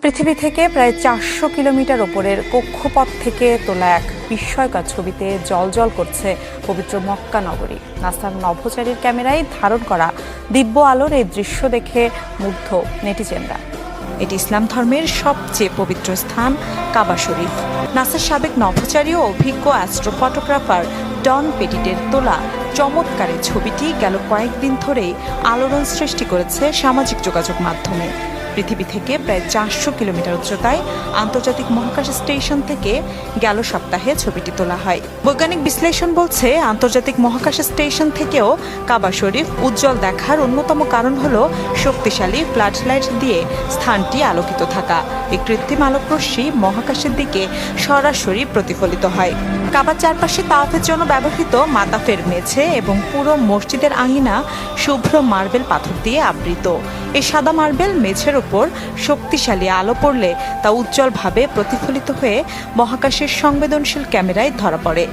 পৃথিবী থেকে প্রায় ৪০০ কিলোমিটার ওপরের কক্ষপথ থেকে তোলা এক বিস্ময়কর ছবিতে জ্বলজ্বল করছে পবিত্র মক্কা নগরী। নাসার নভোচারীর ক্যামেরায় ধারণ করা দিব্য আলোর এই দৃশ্য দেখে মুগ্ধ নেটিজেনরা। এটি ইসলাম ধর্মের সবচেয়ে পবিত্র স্থান কাবা শরীফ। নাসার সাবেক নভোচারী ও অভিজ্ঞ অ্যাস্ট্রো ফটোগ্রাফার ডন পেটিটের তোলা চমৎকার এই ছবিটি গেল কয়েকদিন ধরেই আলোড়ন সৃষ্টি করেছে সামাজিক যোগাযোগ মাধ্যমে। পৃথিবী থেকে প্রায় ৪০০ কিলোমিটার উচ্চতায় আন্তর্জাতিক মহাকাশ স্টেশন থেকে গেল সপ্তাহে ছবিটি তোলা হয়। বৈজ্ঞানিক বিশ্লেষণ বলছে, আন্তর্জাতিক মহাকাশ স্টেশন থেকেও কাবা শরীফ উজ্জ্বল দেখার অন্যতম কারণ হলো শক্তিশালী ফ্লাড লাইট দিয়ে স্থানটি আলোকিত থাকা। এই কৃত্রিম আলোকরশ্মি মহাকাশের দিকে সরাসরি প্রতিফলিত হয়। কাবার চারপাশে তাওয়াফের জন্য ব্যবহৃত মাতাফের মেঝে এবং পুরো মসজিদের আঙিনা শুভ্র মার্বেল পাথর দিয়ে আবৃত। এই সাদা মার্বেল মেঝের উপর শক্তিশালী আলো পড়লে তা উজ্জ্বলভাবে প্রতিফলিত হয়ে মহাকাশের সংবেদনশীল ক্যামেরায় ধরা পড়ে।